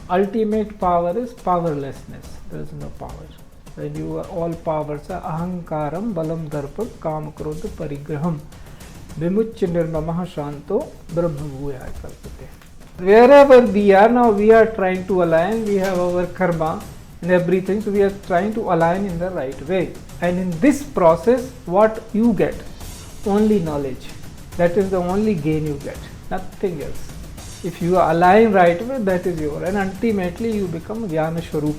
Ultimate power is powerlessness. There is no power. When you are all powers are ahankaram, balam, darpam, kam, krodha, parigraham, vimucya nirmamah shanto, brahmabhuyaya kalpate. Wherever we are now, we are trying to align. We have our karma and everything, so we are trying to align in the right way. And in this process, what you get? Only knowledge. That is the only gain you get, nothing else. If you are aligned right way, that is your, and ultimately you become Jnana Swarup.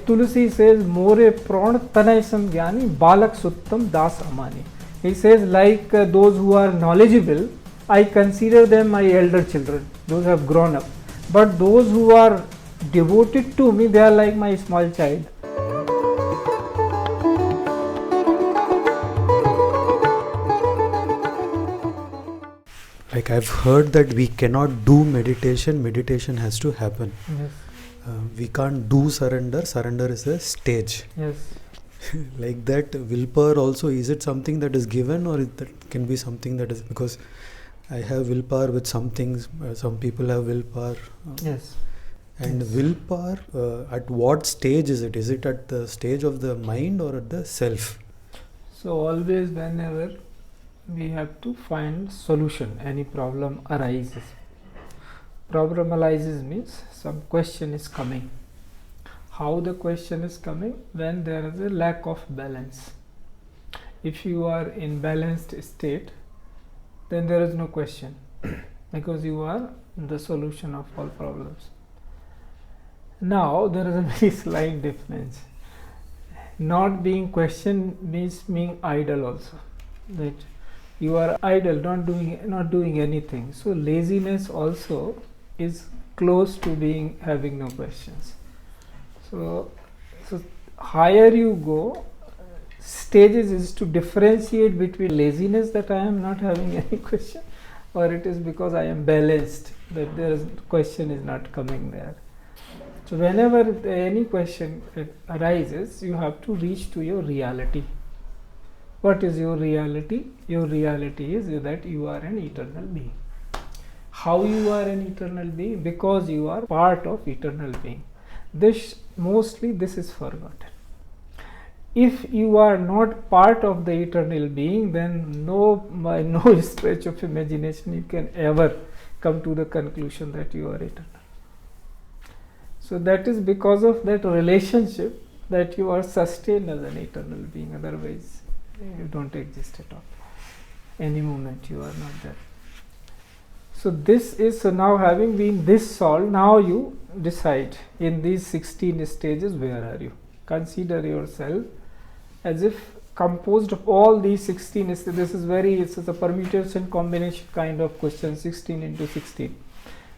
Tulsi says, More pran tanay samgyani, balak suttam das amani. He says, like those who are knowledgeable, I consider them my elder children, those who have grown up. But those who are devoted to me, they are like my small child. Like I've heard that we cannot do meditation, meditation has to happen. Yes. We can't do surrender, surrender is a stage. Yes. Like that, willpower also, is it something that is given, or that can be something that is, because I have willpower with some things, some people have willpower. Yes. And yes. Willpower, at what stage is it? Is it at the stage of the mind or at the self? So always whenever we have to find solution, any problem arises. Problem arises means some question is coming. How the question is coming? When there is a lack of balance. If you are in balanced state, then there is no question because you are the solution of all problems. Now there is a very slight difference. Not being questioned means being idle also. That you are idle, not doing anything. So laziness also is close to being having no questions. So higher you go, stages is to differentiate between laziness, that I am not having any question, or it is because I am balanced, that there is question is not coming there. So whenever any question arises, you have to reach to your reality. What is your reality? Your reality is that you are an eternal being. How you are an eternal being? Because you are part of eternal being. Mostly this is forgotten. If you are not part of the eternal being, then by no stretch of imagination you can ever come to the conclusion that you are eternal. So that is because of that relationship that you are sustained as an eternal being. Otherwise, you don't exist at all. Any moment you are not there. So this is, so now having been this solved, now you decide in these 16 stages, where are you? Consider yourself as if composed of all these 16. This is it's a permutation combination kind of question, 16 into 16.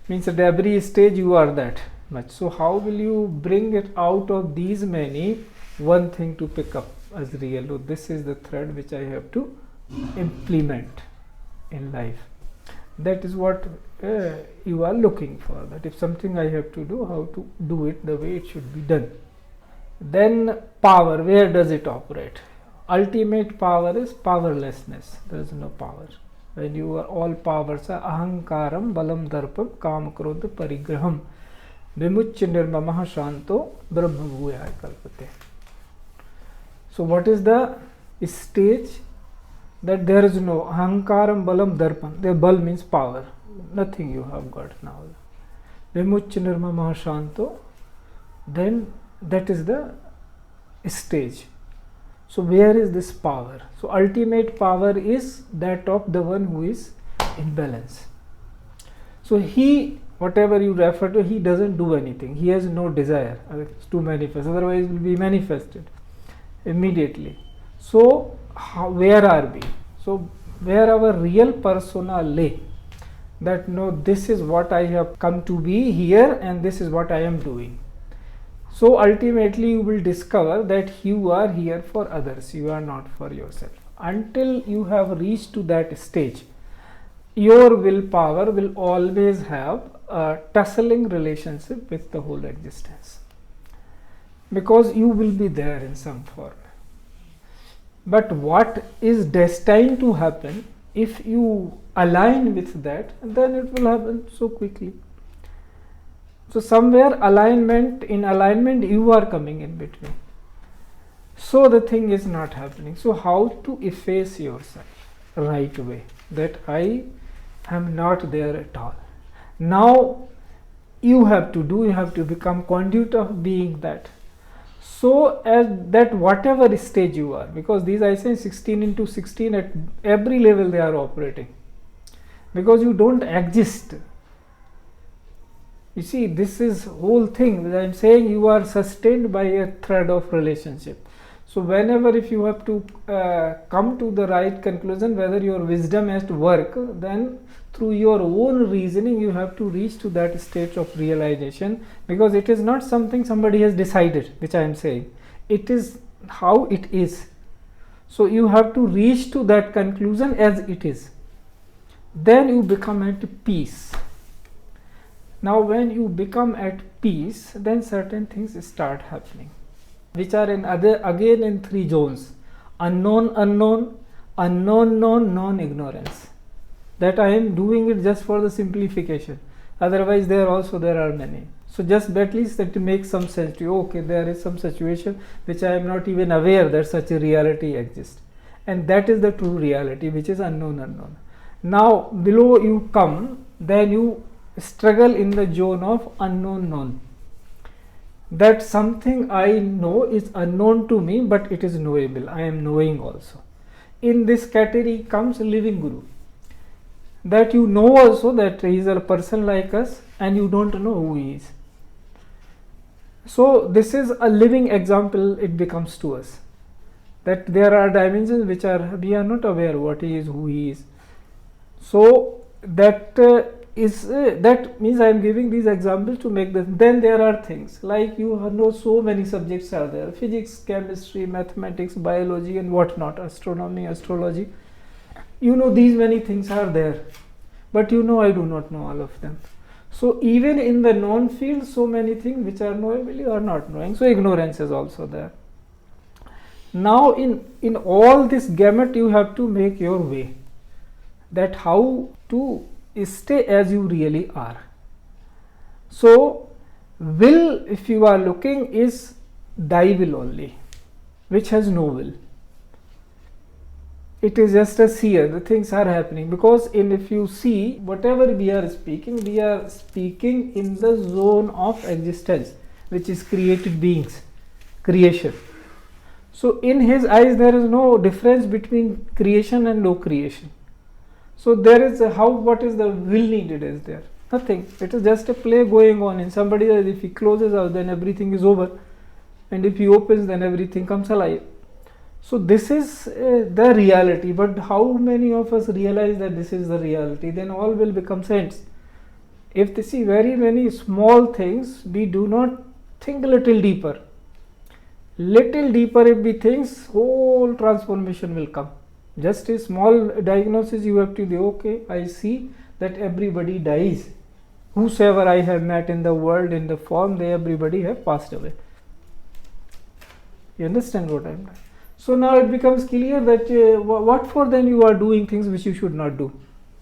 Means at every stage you are that much. So how will you bring it out of these many, one thing to pick up as real? Oh, this is the thread which I have to implement in life. That is what you are looking for, that if something I have to do, how to do it the way it should be done. Then power, where does it operate? Ultimate power is powerlessness. There is no power. When you are all powers are ahankaram, balam, darpam, kam, krodha, parigraham, vimucya nirmamah shanto, brahmabhuyaya kalpate. So what is the stage? That there is no ahankaram, balam, darpan. The bal means power. Nothing you have got now. Vimucya nirmamah shanto. Then that is the stage. So where is this power? So ultimate power is that of the one who is in balance. So he, whatever you refer to, he doesn't do anything. He has no desire to manifest. Otherwise it will be manifested immediately. So where are we? So where our real persona lay, that no, this is what I have come to be here and this is what I am doing. So ultimately you will discover that you are here for others, you are not for yourself. Until you have reached to that stage, your willpower will always have a tussling relationship with the whole existence, because you will be there in some form. But what is destined to happen, if you align with that, then it will happen so quickly. So somewhere in alignment you are coming in between. So the thing is not happening. So how to efface yourself right way, that I am not there at all. Now you have to become conduit of being that. So at that whatever stage you are, because these I say 16 into 16 at every level they are operating, because you don't exist. You see, this is whole thing that I am saying, you are sustained by a thread of relationship. So whenever if you have to come to the right conclusion whether your wisdom has to work, then through your own reasoning you have to reach to that state of realization, because it is not something somebody has decided, which I am saying, it is how it is. So you have to reach to that conclusion as it is, then you become at peace. Now when you become at peace, then certain things start happening, which are again in three zones: unknown, unknown, unknown, known, known, ignorance. That I am doing it just for the simplification. Otherwise, there are many. So just at least that to make some sense to you. Okay, there is some situation which I am not even aware that such a reality exists, and that is the true reality, which is unknown, unknown. Now below you come, then you struggle in the zone of unknown, known. That something I know is unknown to me, but it is knowable. I am knowing also. In this category comes living Guru. That you know also that he is a person like us, and you don't know who he is. So this is a living example. It becomes to us that there are dimensions which we are not aware what he is, who he is. So that that means I am giving these examples to make this. Then there are things like you know, so many subjects are there: physics, chemistry, mathematics, biology, and whatnot, astronomy, astrology. You know, these many things are there, but you know I do not know all of them. So even in the known field, so many things which are knowable you are not knowing. So ignorance is also there. Now in all this gamut you have to make your way, that how to stay as you really are. So will, if you are looking, is thy will only, which has no will. It is just a seer. The things are happening, because if you see whatever we are speaking in the zone of existence, which is created beings, creation. So in his eyes there is no difference between creation and no creation. So there is what is the will needed is there? Nothing. It is just a play going on in somebody else. If he closes out, then everything is over, and if he opens, then everything comes alive. So this is the reality. But how many of us realize that this is the reality? Then all will become saints. If they see very many small things, we do not think a little deeper. Little deeper if we think, whole transformation will come. Just a small diagnosis you have to do. Okay, I see that everybody dies. Whosoever I have met in the world, in the form, everybody have passed away. You understand what I am saying? So now it becomes clear that what for then you are doing things which you should not do.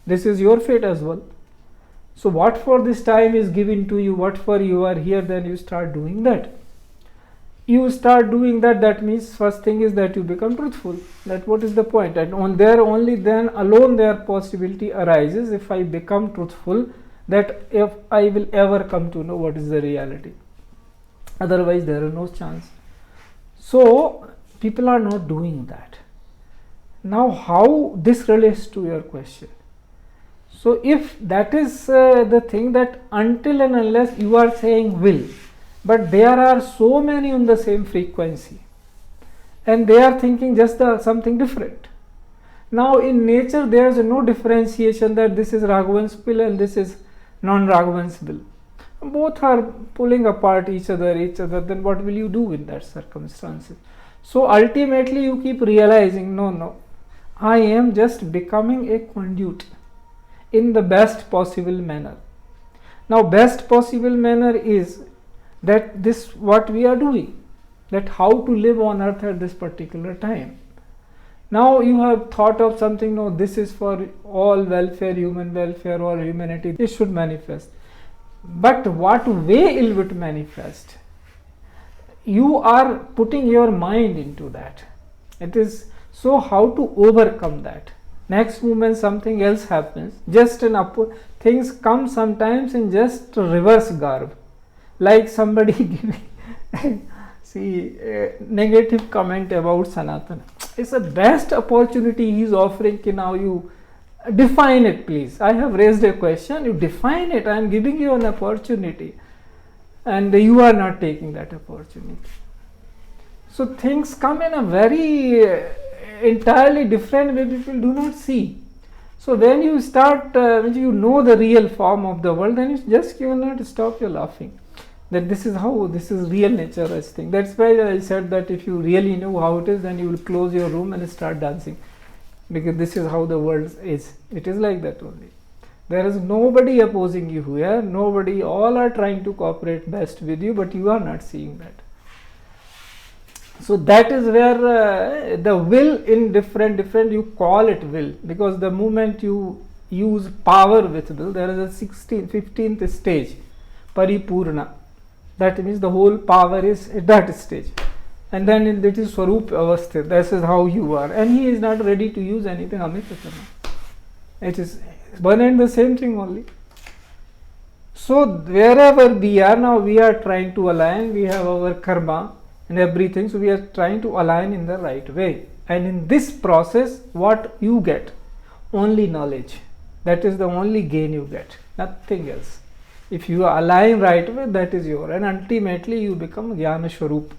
This is your fate as well. So what for this time is given to you, what for you are here, then you start doing that. You start doing that, that means first thing is that you become truthful. That what is the point? And on there only then alone their possibility arises, if I become truthful, that if I will ever come to know what is the reality. Otherwise there is no chance. So people are not doing that. Now how this relates to your question? So if that is the thing, that until and unless you are saying will, but there are so many on the same frequency, and they are thinking just something different. Now in nature there is no differentiation that this is Raghavan's will and this is non-Raghavan's will. Both are pulling apart each other, then what will you do in that circumstances? So ultimately you keep realizing, no, I am just becoming a conduit in the best possible manner. Now best possible manner is that this what we are doing, that how to live on earth at this particular time. Now you have thought of something, no, this is for all welfare, human welfare or humanity, this should manifest. But what way it will manifest? You are putting your mind into that. It is so how to overcome that. Next moment something else happens. Just an things come sometimes in just reverse garb. Like somebody giving negative comment about Sanatana. It's the best opportunity he is offering. Now you define it, please. I have raised a question. You define it. I am giving you an opportunity, and you are not taking that opportunity. So things come in a very entirely different way people do not see. So when you start, when you know the real form of the world, then you just cannot stop your laughing. That this is how, this is real nature as thing. That's why I said that if you really know how it is, then you will close your room and start dancing, because this is how the world is. It is like that only. There is nobody opposing you here, nobody, all are trying to cooperate best with you, but you are not seeing that. So that is where the will in different, you call it will, because the moment you use power with will, there is a 15th stage, Paripurna. That means the whole power is at that stage. And then it is Swarup Avasthit, this is how you are. And he is not ready to use anything. It is one and the same thing only. So wherever we are now, we are trying to align, we have our karma and everything, so we are trying to align in the right way. And in this process, what you get? Only knowledge. That is the only gain you get, nothing else. If you align right way, that is your, and ultimately you become Jnana Swarup.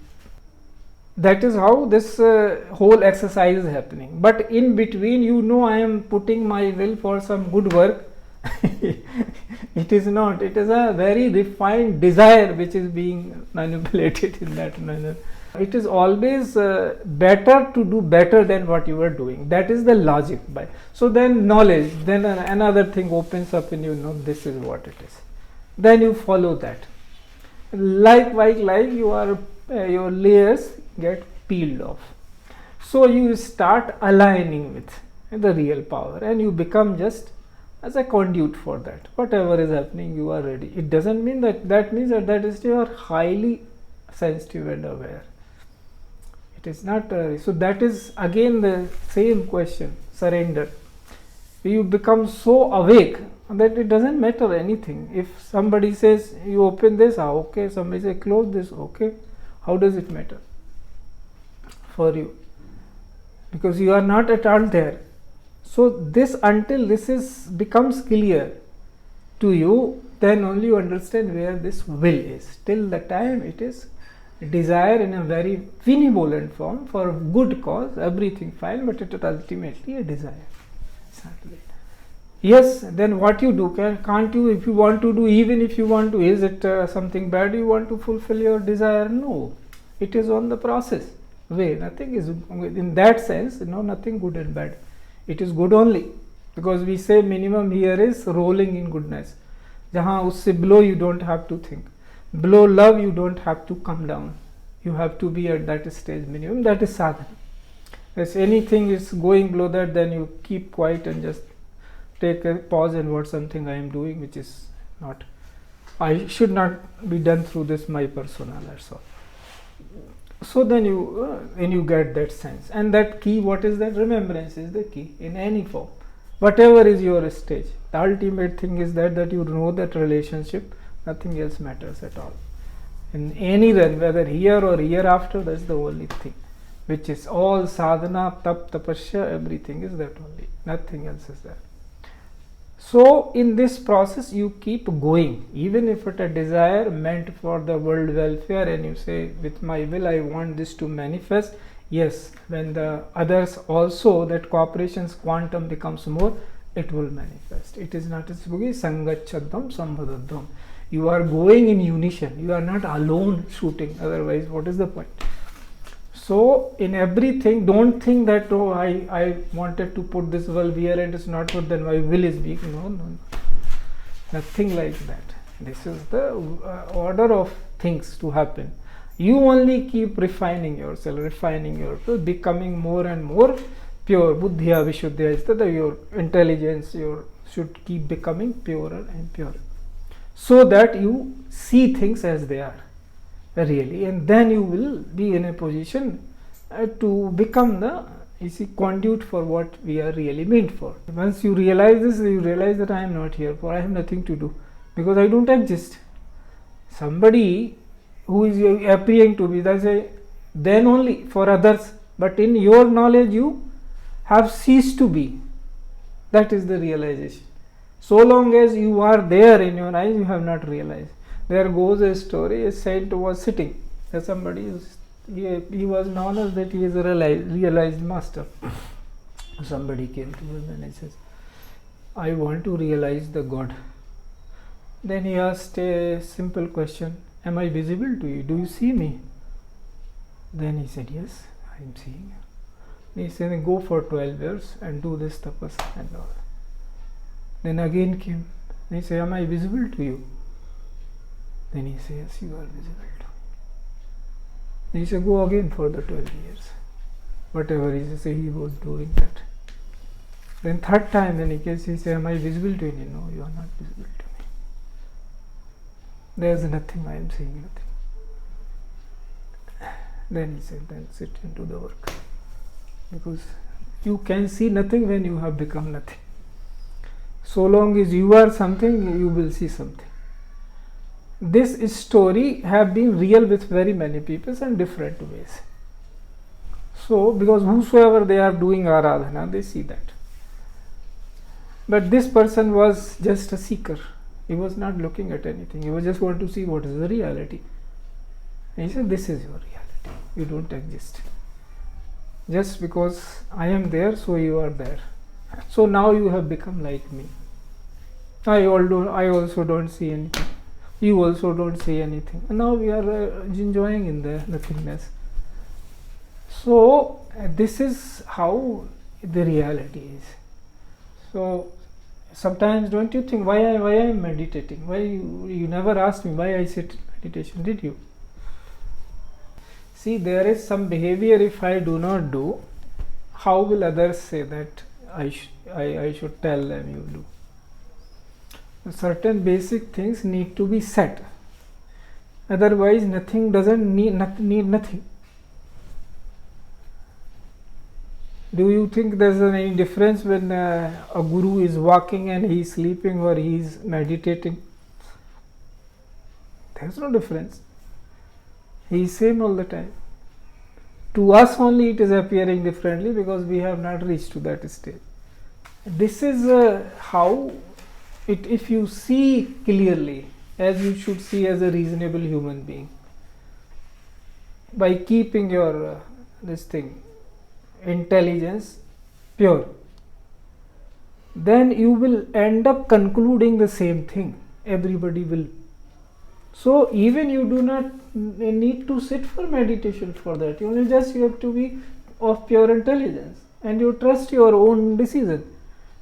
That is how this whole exercise is happening. But in between, I am putting my will for some good work. It is not. It is a very refined desire which is being manipulated in that manner. It is always better to do better than what you are doing. That is the logic. So then knowledge, then another thing opens up and this is what it is. Then you follow that. Like your layers get peeled off. So you start aligning with the real power, and you become just as a conduit for that. Whatever is happening, you are ready. It doesn't mean that means that is you are highly sensitive and aware. It is not. So that is again the same question, surrender. You become so awake that it doesn't matter anything. If somebody says you open this, okay. Somebody says close this, okay. How does it matter for you? Because you are not at all there. So this, until this becomes clear to you, then only you understand where this will is. Till the time it is desire in a very benevolent form for good cause, everything fine, but it is ultimately a desire. Exactly. Yes, then what you do, can't you, if you want to do, even if you want to, is it something bad you want to fulfill your desire? No, it is on the process way. Nothing is, in that sense, nothing good and bad. It is good only, because we say minimum here is rolling in goodness. Jahan usse below you don't have to think. Below love you don't have to come down. You have to be at that stage minimum. That is sadhana. If anything is going below that, then you keep quiet and just take a pause and what something I am doing which is not, I should not be done through this my persona, that's all. So then you get that sense, and that key, what is that? Remembrance is the key in any form, whatever is your stage. The ultimate thing is that you know that relationship, nothing else matters at all. In any realm, whether here or hereafter, that's the only thing, which is all sadhana, tap, tapasya, everything is that only, nothing else is there. So in this process you keep going, even if it a desire meant for the world welfare, and you say with my will I want this to manifest. Yes, when the others also, that cooperation's quantum becomes more, it will manifest. It is not a sangachadam sambhadaddam. You are going in unison, you are not alone shooting, otherwise what is the point? So in everything, don't think that I wanted to put this valve here and it's not put, then my will is weak. No, nothing like that. This is the order of things to happen. You only keep refining yourself, becoming more and more pure. Buddhya Vishuddhya is that your intelligence should keep becoming purer and purer. so that you see things as they are really, and then you will be in a position to become the conduit for what we are really meant for. Once you realize this, you realize that I am not here for, I have nothing to do, because I don't exist. Somebody who is appearing to be, that's a then only for others, but in your knowledge you have ceased to be. That is the realization. So long as you are there in your eyes, you have not realized. There goes a story, a saint was sitting, somebody he was known as that he is a realized master. Somebody came to him and he says, I want to realize the God. Then he asked a simple question, am I visible to you? Do you see me? Then he said, yes, I am seeing you. He said, go for 12 years and do this tapas and all. Then again came, he said, am I visible to you? Then he said, yes, you are visible to me. He said, go again for the 12 years. Whatever he said, he was doing that. Then third time when he came, he said, am I visible to you? No, you are not visible to me. There is nothing, I am seeing nothing. Then he said, then sit and do the work. Because you can see nothing when you have become nothing. So long as you are something, you will see something. This story have been real with very many people in different ways. So, because whosoever they are doing aradhana, they see that. But this person was just a seeker. He was not looking at anything. He was just want to see what is the reality. And he said, this is your reality. You don't exist. Just because I am there, so you are there. So now you have become like me. I also don't see anything. You also don't see anything. And now we are enjoying in the nothingness. So this is how the reality is. So sometimes don't you think, why I am meditating? Why you never asked me why I sit meditation, did you? See, there is some behavior if I do not do, how will others say that I should tell them you do? Certain basic things need to be set. Otherwise, nothing doesn't need nothing. Do you think there's any difference when a guru is walking and he is sleeping or he is meditating? There's no difference. He is same all the time. To us only it is appearing differently because we have not reached to that stage. This is how it, if you see clearly, as you should see as a reasonable human being, by keeping your intelligence pure, then you will end up concluding the same thing. Everybody will. So even you do not need to sit for meditation for that. You have to be of pure intelligence and you trust your own decision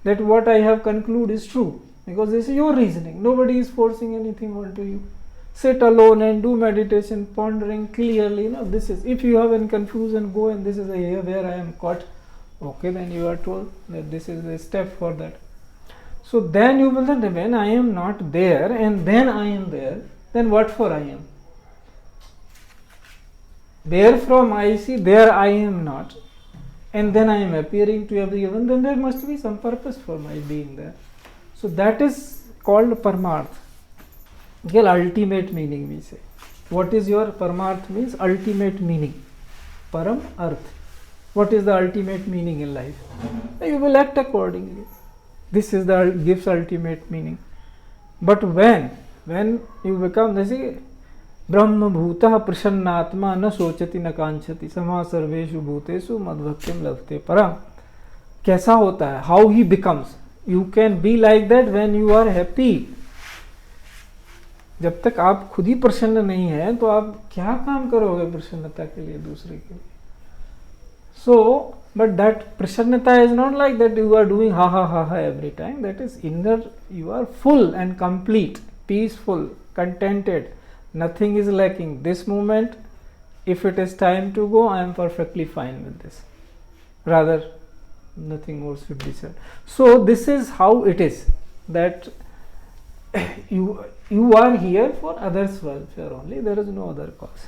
that what I have concluded is true, because this is your reasoning. Nobody is forcing anything onto you. Sit alone and do meditation, pondering clearly. This is, if you have any confusion, go and this is where I am caught. Okay, then you are told that this is a step for that. So then you will think, when I am not there and then I am there, then what for I am? Therefrom I see, there I am not, and then I am appearing to everyone, then there must be some purpose for my being there. So that is called Paramarth. Ultimate meaning we say. What is your Paramarth means? Ultimate meaning. Param Arth. What is the ultimate meaning in life? You will act accordingly. This is the gives ultimate meaning. But when you become, Brahma bhutah prasannatma na sochati na kanchati sama sarveshu bhutesu madbhaktim lavte param. Kaisa hota hai? How he becomes? You can be like that when you are happy. जब तक आप खुद ही प्रसन्न नहीं है तो आप क्या काम करोगे प्रसन्नता के लिए दूसरे के लिए? So, but that prasannata is not like that you are doing ha ha ha ha every time. That is inner, you are full and complete, peaceful, contented. Nothing is lacking. This moment, if it is time to go, I am perfectly fine with this. Rather, nothing more should be said. So this is how it is, that you are here for others' welfare only. There is no other cause.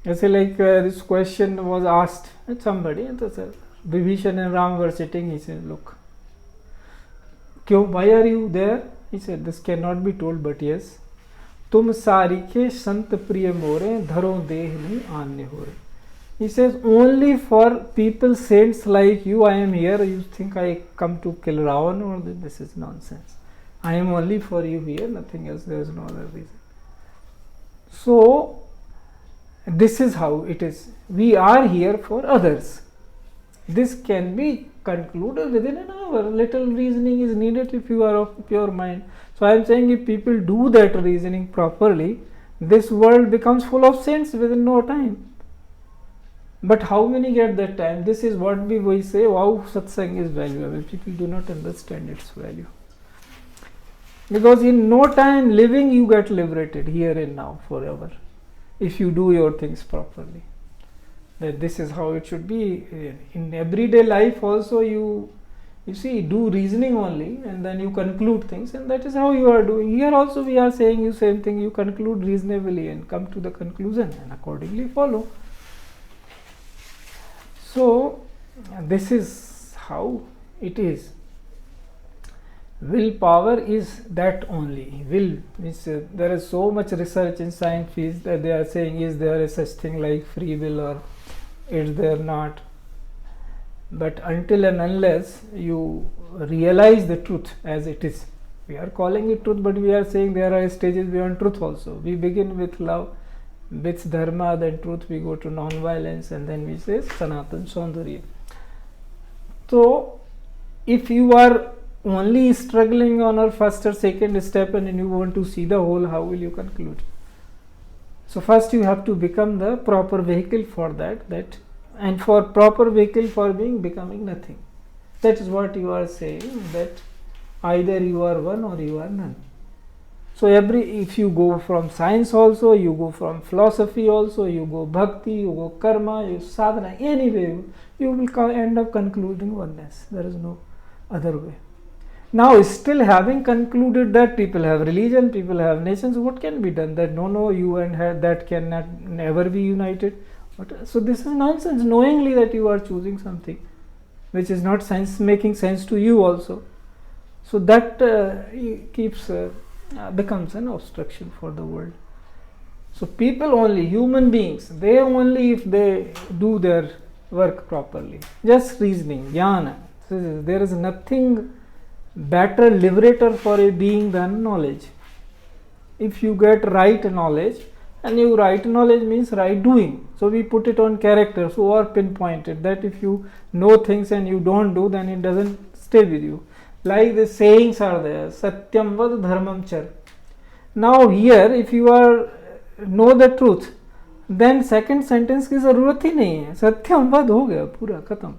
I say like this question was asked at somebody, and Vibhishan and Ram were sitting. He said, "Look, why are you there?" He said, "This cannot be told, but yes. तुम सारी के संत प्रिय मोरे धरो देह नहीं आन्य हो रहे." He says, only for people, saints like you, I am here. You think I come to kill Ravan? Or this is nonsense. I am only for you here, nothing else. There is no other reason. So, this is how it is. We are here for others. This can be concluded within an hour. Little reasoning is needed if you are of pure mind. So, I am saying if people do that reasoning properly, this world becomes full of saints within no time. But how many get that time? This is what we say, wow, Satsang is valuable. People do not understand its value. Because in no time living, you get liberated here and now forever. If you do your things properly. That this is how it should be. In everyday life also you see, do reasoning only and then you conclude things, and that is how you are doing. Here also we are saying you same thing. You conclude reasonably and come to the conclusion and accordingly follow. So, this is how it is. Willpower is that only. Will means there is so much research in science fields that they are saying, is there a such thing like free will or is there not? But until and unless you realize the truth as it is, we are calling it truth, but we are saying there are stages beyond truth also. We begin with love, with dharma, then truth, we go to non-violence, and then we say sanatan saundarya. So, if you are only struggling on our first or second step and you want to see the whole, how will you conclude? So, first you have to become the proper vehicle for that, and for proper vehicle for becoming nothing. That is what you are saying, that either you are one or you are none. So if you go from science also, you go from philosophy also, you go bhakti, you go karma, you sadhana, anyway, you will end up concluding oneness. There is no other way. Now, still having concluded that people have religion, people have nations, what can be done? That no, you and her, that cannot never be united. So this is nonsense, knowingly that you are choosing something which is not making sense to you also. So that becomes an obstruction for the world. So people only, human beings, they only if they do their work properly. Just reasoning, jnana. There is nothing better liberator for a being than knowledge. If you get right knowledge, and you right knowledge means right doing. So we put it on character, so or pinpointed that if you know things and you don't do, then it doesn't stay with you. Like the sayings are there, satyam vad dharmam char. Now here, if you are know the truth, then second sentence की जरूरत ही नहीं है. सत्यम वद हो गया पूरा खत्म.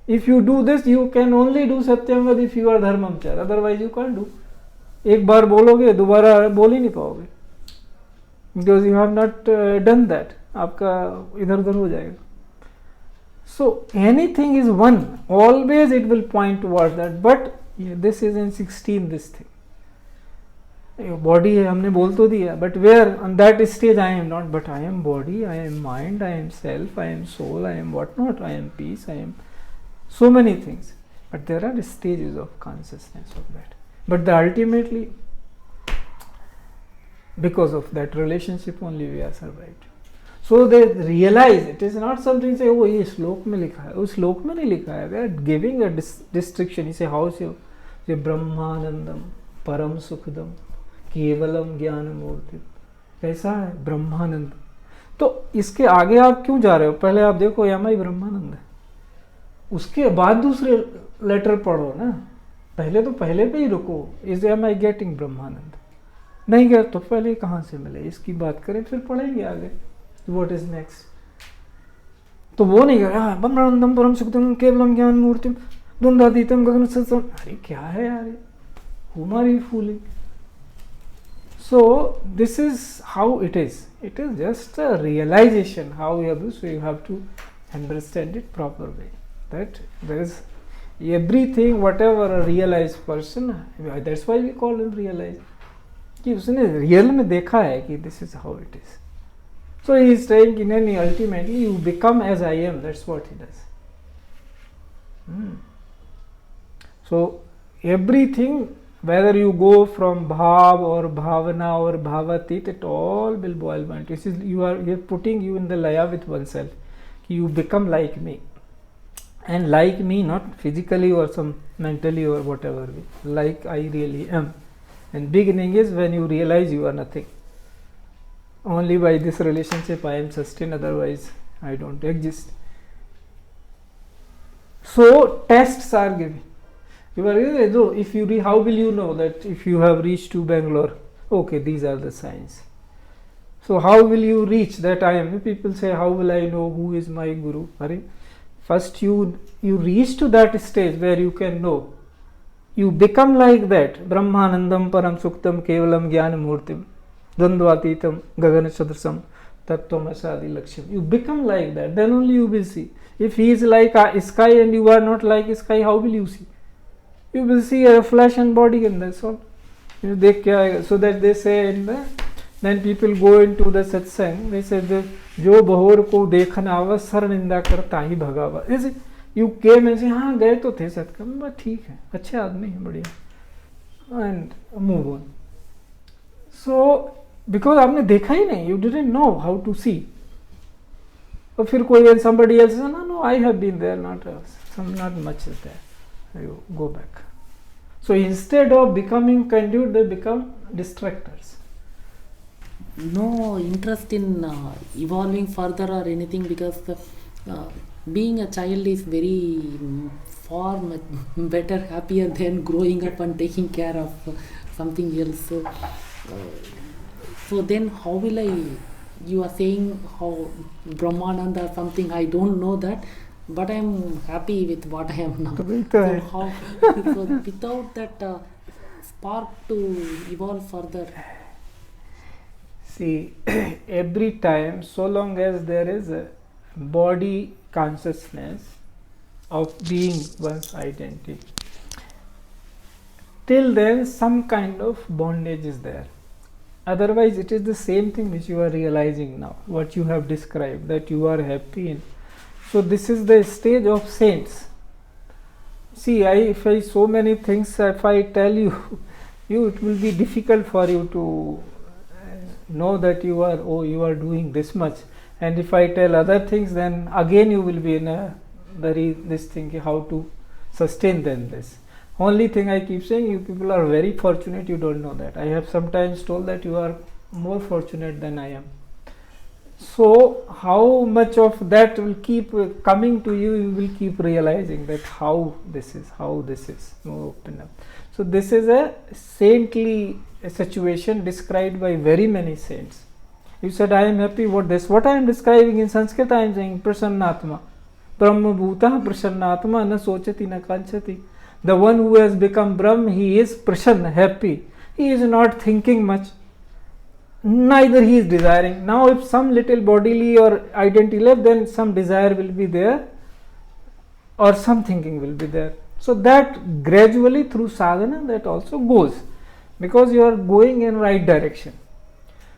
If you do this, you can only do satyam vad if you are dharmam char. Otherwise you can't do. एक बार बोलोगे, दोबारा बोल ही नहीं पाओगे. Because you have not done that. आपका इधर उधर हो जाएगा. So anything is one. Always it will point towards that. But this is in 16 this thing. Body है हमने बोल तो दिया. But where on that stage I am not. But I am body, I am mind, I am self, I am soul, I am whatnot, I am peace, I am so many things. But there are stages of consciousness of that. But ultimately, because of that relationship only we are survived. So they realize it is not something say, oh ये श्लोक में लिखा है, उस श्लोक में नहीं लिखा है. We are giving a distinction. You say how is your Brahmanandam परम सुखदम केवलम ज्ञान मूर्ति. कैसा है ब्रह्मानंद? तो इसके आगे आप क्यों जा रहे हो? पहले आप देखो एम आई ब्रह्मानंद है, उसके बाद दूसरे लेटर पढ़ो ना. पहले तो पहले पे ही रुको. इज एम आई गेटिंग ब्रह्मानंद? नहीं गया तो पहले कहाँ से मिले, इसकी बात करें, फिर पढ़ेंगे आगे व्हाट इज नेक्स्ट. तो वो नहीं गया ब्रह्मानंदम परम सुखदम केवलम ज्ञान मूर्तिम द्वंद्वातीतम गगन सत्सम. अरे क्या है यार, whom are you fooling? So this is how it is. It is just a realization how you have to. So you have to understand it proper way. That there is Everything, whatever a realized person, that's why we call him realized, कि उसने real में देखा है कि this is how it is. So he is saying in any, ultimately you become as I am, that's what he does. So everything, whether you go from bhav or bhavana or bhavatit, it all will boil down. This is, you are putting you in the laya with oneself. You become like me. And like me, not physically or some mentally or whatever way, like I really am. And beginning is when you realize you are nothing. Only by this relationship I am sustained, otherwise I don't exist. So tests are given. You are, if you how will you know that if you have reached to Bangalore? Okay, these are the signs. So how will you reach that I am? People say, how will I know who is my guru? First you reach to that stage where you can know. You become like that. Brahmanandam param suktam kevalam jnana murtim dvandvatitam gagana chadrasam tattvam asadi laksham. You become like that, then only you will see. If he is like a sky and you are not like sky, how will you see? You will see a flesh and body, and that's all. So that they say in the, then people go into the satsang, they say जो बहोर को देखना आवा sir निंदा करता ही भगावा. Is it? You came and say, हाँ गए तो थे सत्संग में, ठीक है, अच्छे आदमी हैं, बढ़िया, and move on. So because आपने देखा ही नहीं, you didn't know how to see. और फिर कोई somebody else says, no, I have been there, not much is there. You go back. So instead of becoming conduit, they become distractors. No interest in evolving further or anything, because being a child is very far much better, happier than growing up and taking care of something else. So then how will you are saying how Brahmananda or something, I don't know that, but I am happy with what I am now. So without that spark to evolve further. See, every time, so long as there is a body consciousness of being one's identity, till then some kind of bondage is there. Otherwise it is the same thing which you are realizing now, what you have described, that you are happy in. So this is the stage of saints. See, if I so many things, if I tell you, it will be difficult for you to know that you are doing this much. And if I tell other things, then again you will be in a very this thing, how to sustain then this. Only thing I keep saying, you people are very fortunate, you don't know that. I have sometimes told that you are more fortunate than I am. So how much of that will keep coming to you, you will keep realizing that how this is. No, open up. So this is a saintly situation described by very many saints. You said, I am happy, what I am describing in Sanskrit, I am saying prasannatma. Brahma bhuta prasannatma na sochati na kanchati. The one who has become Brahm, he is prasanna, happy. He is not thinking much. Neither he is desiring. Now if some little bodily or identity left, then some desire will be there or some thinking will be there. So that gradually through sadhana that also goes, because you are going in right direction.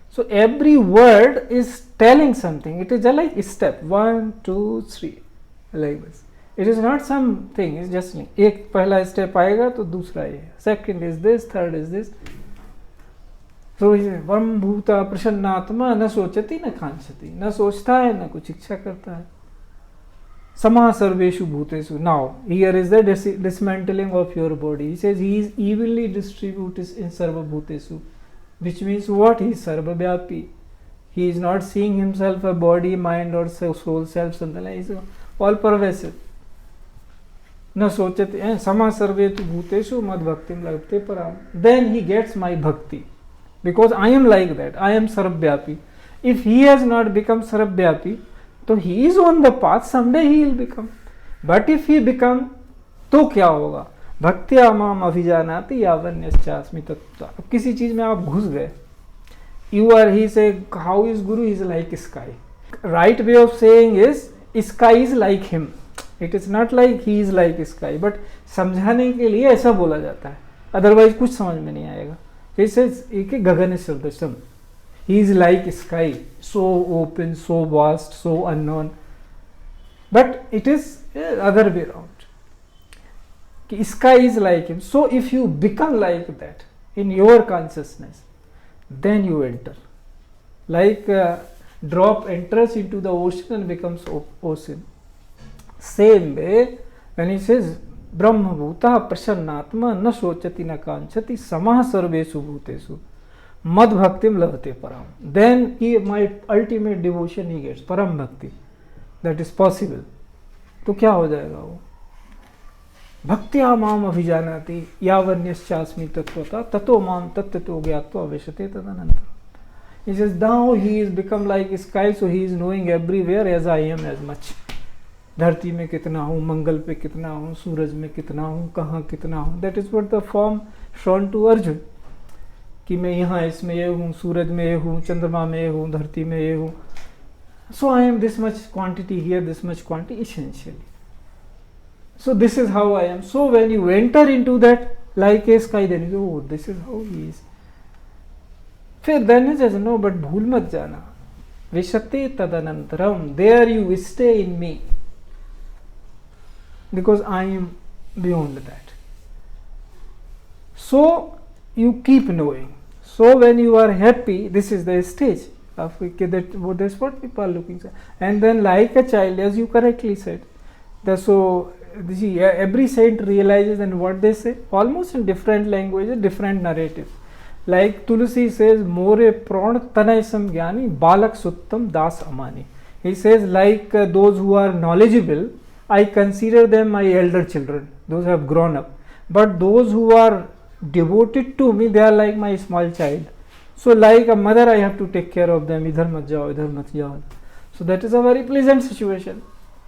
So every word is telling something. It is just like step 1, 2, 3 like this. It is not something, it's just like एक पहला step आएगा तो दूसरा ये, second is this, third is this. So ब्रह्म भूता प्रसन्नात्मा न सोचती न कांक्षति, न सोचता है न कुछ इच्छा करता है. Sama sarveshu bhutesu. Now here is the dismantling of your body. He says he is evenly distributed in sarva bhutesu, which means what? He is sarva vyapi. He is not seeing himself a body, mind or soul, self, something like. He is all pervasive. न सोचते समा सर्वे तु भूतेषु मद भक्तिम लभते पराम. Then he gets my bhakti, because I am like that. I am sarvvyapi. If he has not become sarvvyapi, तो he is on the path. Someday he will become. But if he become, तो क्या होगा? भक्त्या माम अभिजानाति यावन्यश्चास्मि तत्त्वा. अब किसी चीज में आप घुस गए. You are, he say, how is Guru? He is like sky. Right way of saying is, sky is like him. It is not like he is like sky, but समझाने के लिए ऐसा बोला जाता है, अदरवाइज कुछ समझ में नहीं आएगा. जैसे एक गगन सदृशम, he is like sky, so open, so vast, so unknown, but it is other way around. Sky is like him. So if you become like that in your consciousness, then you enter. Like a drop enters into the ocean and becomes ocean. Same way, when he says Brahma Bhuta Prasannatma na shochati na kanchati samah sarvesu bhutesu मद भक्तिम लभते परम, then he my ultimate devotion he gets परम भक्ति, that is possible. तो क्या हो जाएगा वो? भक्त्या माम अभिजानाति यावन्यश्चास्मि तत्वता ततो माम तत्तो ज्ञात्वा विशते तदनंतर. He says now he is become like sky, so he is knowing everywhere as I am as much. धरती में कितना हूँ, मंगल पे कितना हूँ, सूरज में कितना हूँ, कहाँ कितना हूँ. That is what the form shown to Arjun, कि मैं यहाँ इसमें ये हूँ, सूरज में ये हूँ, चंद्रमा में ये हूँ, धरती में ये हूँ. So I am this much quantity here, this much quantity essentially. So this is how I am. So when you enter into that like a sky, then you go this is how he is. फिर then is no, but भूल मत जाना, विशते तदनंतरम, there you stay in me, because I am beyond that. So you keep knowing. So when you are happy, this is the stage of that's what people are looking for. And then like a child, as you correctly said, every saint realizes, and what they say almost in different languages, different narratives. Like Tulsi says, more pran tanay samgyani balak suttam das amani. He says, like those who are knowledgeable, I consider them my elder children, those who have grown up. But those who are devoted to me, they are like my small child. So like a mother, I have to take care of them. Idhar mat jao, idhar mat jao. So that is a very pleasant situation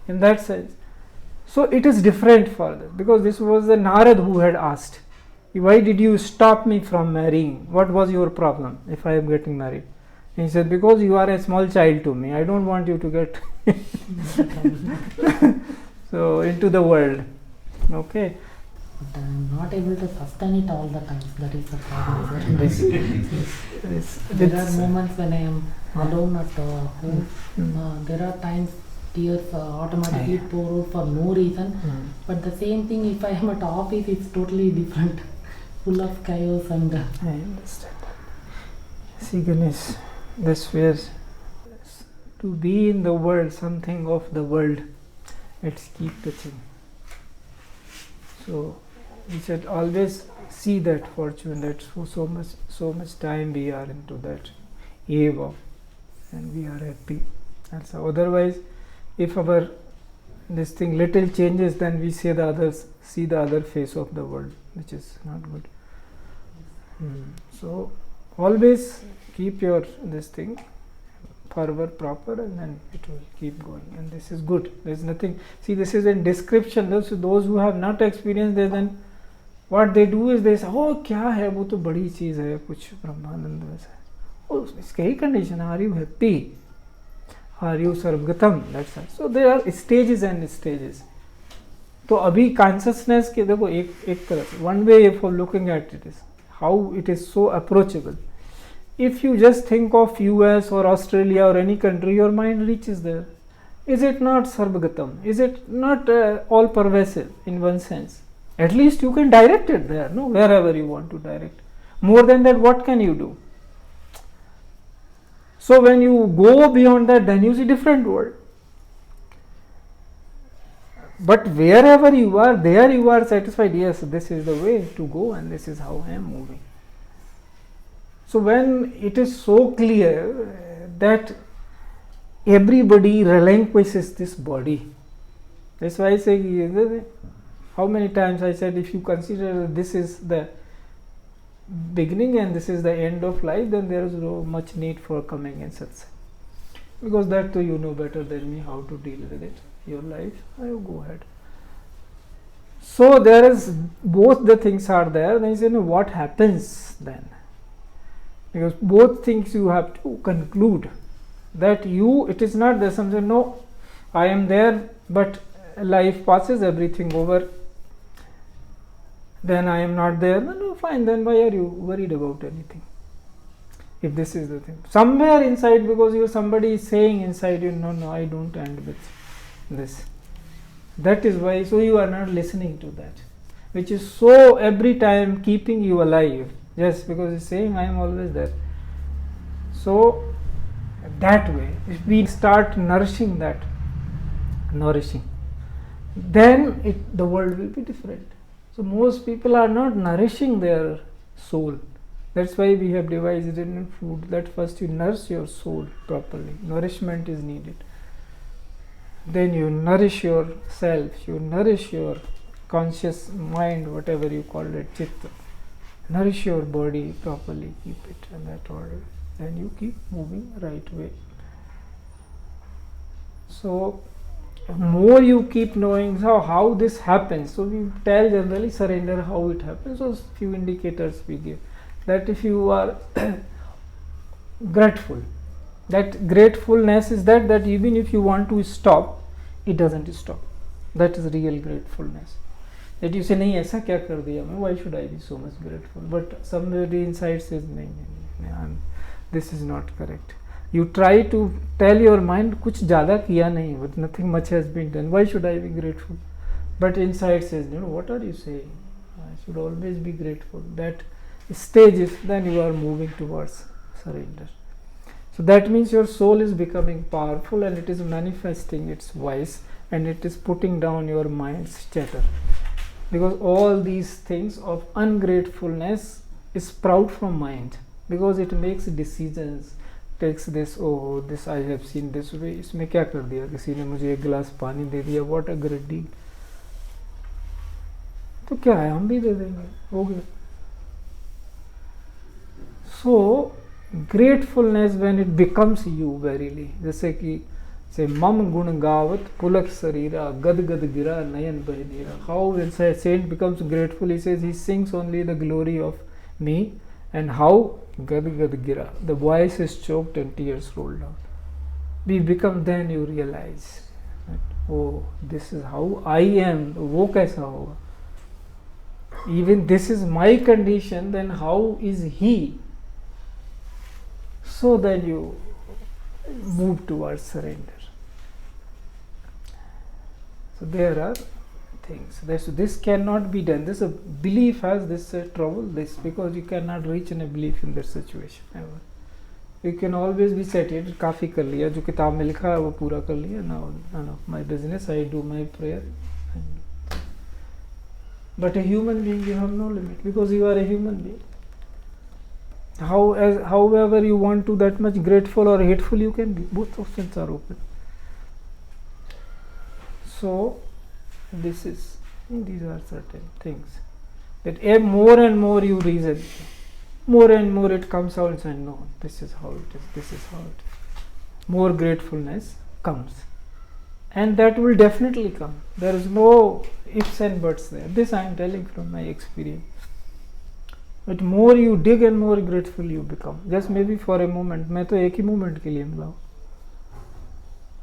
in that sense. So it is different for them, because this was the Narad who had asked, why did you stop me from marrying? What was your problem if I am getting married? And he said, because you are a small child to me. I don't want you to get so into the world. Okay. But I am not able to sustain it all the time. That is the problem. There are moments when I am alone at home. There are times tears automatically pour out for no reason. But the same thing, if I am at office, it's totally different, full of chaos and. I understand. See, Ganesh, this was to be in the world, something of the world. Let's keep touching. So we should always see that fortune, that so much time we are into that eve of, and we are happy. And so otherwise, if our this thing little changes, then we see the other face of the world, which is not good. So always keep your this thing forward proper, and then it will keep going, and this is good. There is nothing. See, this is in description. Those who have not experienced this, then what they do is they say, oh, क्या है वो तो बड़ी चीज़ है, कुछ ब्रह्मानंद वैसा है. Oh, इसका ही condition. Are you happy? Are you सर्वगतम? That's all. So there are stages and stages. तो अभी consciousness के देखो एक तरह से one way for looking at it is how it is so approachable. If you just think of US or Australia or any country, your mind reaches there. Is it not sarvagatam? Is it not all pervasive in one sense? At least you can direct it there, no? Wherever you want to direct. More than that, what can you do? So when you go beyond that, then you see different world. But wherever you are, there you are satisfied. Yes, this is the way to go, and this is how I am moving. So when it is so clear that everybody relinquishes this body, that's why I say, how many times I said, if you consider this is the beginning and this is the end of life, then there is no much need for coming in Satsang. Because that too you know better than me how to deal with it. Your life, you go ahead. So there is, both the things are there. Then you say, no, what happens then? Because both things you have to conclude that it is not there. Some say, no, I am there, but life passes, everything over, then I am not there, no, fine, then why are you worried about anything? If this is the thing, somewhere inside, because somebody is saying inside you, no, I don't end with this. That is why, so you are not listening to that, which is so every time keeping you alive, just because it's saying I am always there. So that way, if we start nourishing that, then the world will be different. So most people are not nourishing their soul. That's why we have devised it in food, that first you nourish your soul properly. Nourishment is needed. Then you nourish yourself, you nourish your conscious mind, whatever you call it, chitta. Nourish your body properly, keep it in that order. Then you keep moving right way. So more you keep knowing how this happens. So we tell generally surrender how it happens. So few indicators we give. That if you are grateful, that gratefulness is that even if you want to stop, it doesn't stop. That is real gratefulness. That you say, nahi aisa kya kar diya main, why should I be so much grateful? But somebody inside says, nahi, this is not correct. You try to tell your mind, kuch zyada kiya nahi, but nothing much has been done, why should I be grateful? But inside says, what are you saying? I should always be grateful. That stage is, then you are moving towards surrender. So that means your soul is becoming powerful and it is manifesting its voice and it is putting down your mind's chatter. Because all these things of ungratefulness sprout from mind, because it makes decisions, takes this, oh this I have seen this way, इसमें क्या कर दिया, किसी ने मुझे एक गिलास पानी दे दिया, what a great deal, तो क्या है, हम भी दे देंगे, हो गया. So gratefulness, when it becomes you verily, जैसे कि say मम गुण गावत पुलक शरीरा गद गद गिरा नयन बह नीरा. How when saint becomes grateful, he says he sings only the glory of me, and how gad gad gira, the voice is choked and tears roll down. We become, then you realize that, oh, this is how I am, wo kaisa hoga, even this is my condition, then how is he? So then you move towards surrender. So there are things. This cannot be done. This belief has this trouble. This because you cannot reach in a belief in that situation ever. You can always be satisfied. काफी कर लिया, जो किताब में लिखा है वो पूरा कर लिया. Now my business, I do my prayer. But a human being, you have no limit, because you are a human being. However you want to, that much grateful or hateful you can be. Both options are open. So these are certain things that more and more you reason, more and more it comes out and say, no, this is how it is, this is how it is. More gratefulness comes, and that will definitely come. There is no ifs and buts there. This I am telling from my experience. But more you dig and more grateful you become. Just maybe for a moment. मैं तो एक ही moment के लिए मिला हूँ.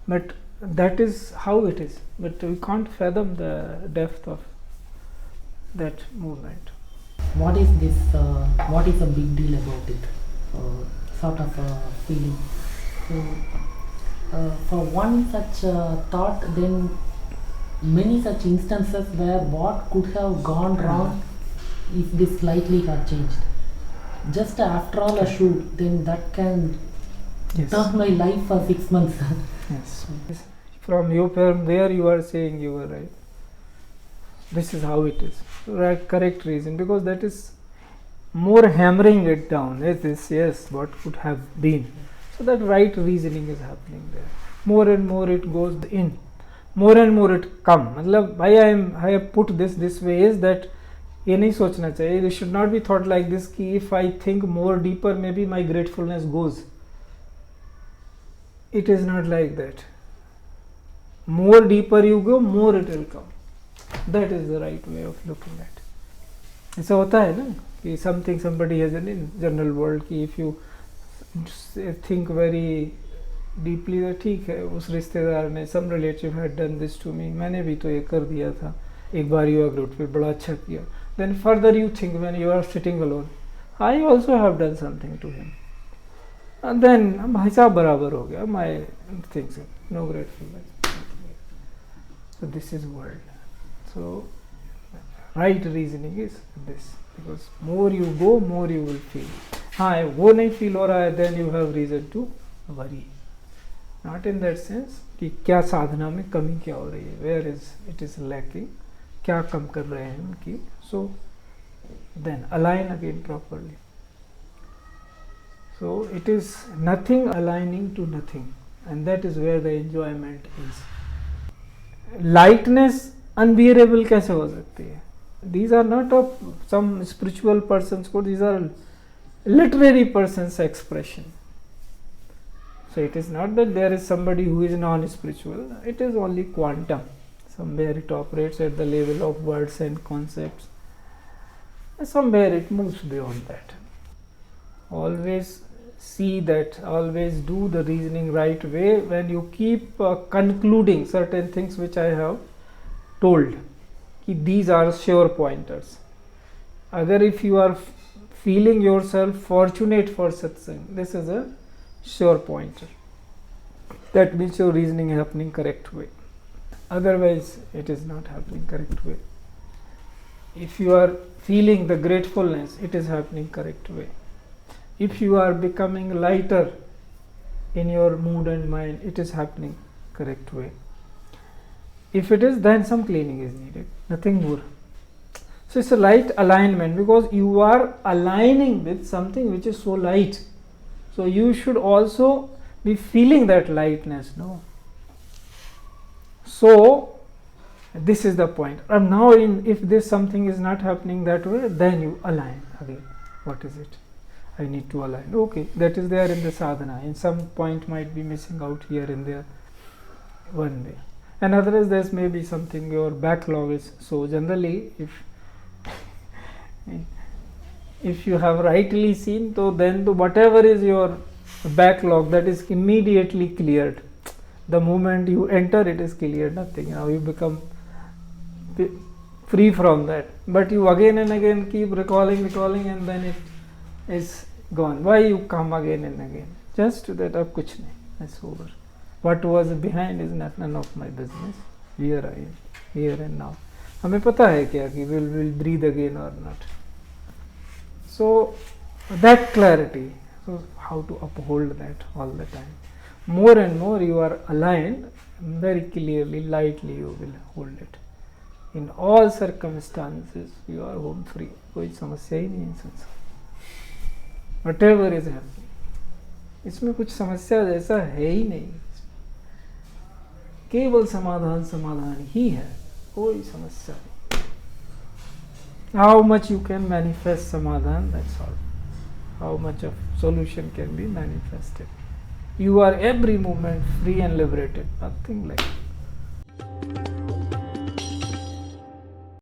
But that is how it is. But we can't fathom the depth of that movement. What is this? What is a big deal about it? Sort of a feeling. So, for one such thought, then many such instances where what could have gone wrong if this slightly had changed. Just after all a shoot, then that can turn my life for 6 months. Yes. From there you are saying you were right. This is how it is. Right, correct reason, because that is more hammering it down. Yes, what could have been. So that right reasoning is happening there. More and more it goes in. More and more it comes. मतलब why I have put this way is that ये नहीं सोचना चाहिए. It should not be thought like this कि if I think more deeper, maybe my gratefulness goes. It is not like that. More deeper you go, more it will come. That is the right way of looking at it. ऐसा होता है ना कि somebody has in general world कि if you think very deeply तो ठीक है, उस रिश्तेदार ने, some relative had done this to me, मैंने भी तो ये कर दिया था एक बार, यू एग्रीड, फिर बड़ा अच्छा किया. Then further you think when you are sitting alone, I also have done something to him, and then हिसाब बराबर हो गया, my things, no gratefulness. So this is world. So right reasoning is this, because more you go more you will feel. हाँ, वो नहीं feel हो रहा है, then you have reason to worry. Not in that sense कि क्या साधना में कमी क्या हो रही है, where is it is lacking, क्या कम कर रहे हैं उनकी. So then align again properly. So it is nothing aligning to nothing, and that is where the enjoyment is. Lightness unbearable कैसे हो सकती है? These are not of some spiritual person's code, these are literary person's expression. So it is not that there is somebody who is non-spiritual, it is only quantum. Somewhere it operates at the level of words and concepts, and somewhere it moves beyond that. Always see that, always do the reasoning right way when you keep concluding certain things which I have told. These are sure pointers. Agar if you are feeling yourself fortunate for satsang, this is a sure pointer. That means your reasoning is happening correct way. Otherwise, it is not happening correct way. If you are feeling the gratefulness, it is happening correct way. If you are becoming lighter in your mood and mind, it is happening correct way. If it is, then some cleaning is needed, nothing more. So it's a light alignment, because you are aligning with something which is so light. So you should also be feeling that lightness, no? So this is the point. And now if this something is not happening that way, then you align again. What is it? I need to align. Okay, that is there in the sadhana. In some point might be missing out here and there, one way. And otherwise there's maybe something, your backlog is. So generally if you have rightly seen, so then whatever is your backlog, that is immediately cleared. The moment you enter, it is cleared, nothing. Now you become free from that. But you again and again keep recalling, and then it is gone. Why you come again and again? Just that ab kuch nahi, it's over. What was behind is none of my business. Here I am, here and now. हमें पता है क्या कि will breathe again or not. So that clarity. So how to uphold that all the time? More and more you are aligned, very clearly, lightly you will hold it. In all circumstances you are home free. कोई समस्या ही नहीं है संसार. Whatever is happening, इसमें कुछ समस्या जैसा है ही नहीं. केवल समाधान ही है, कोई समस्या नहीं. How much you can manifest samadhan, that's all. How much of solution can be manifested. You are every moment free and liberated, nothing like that.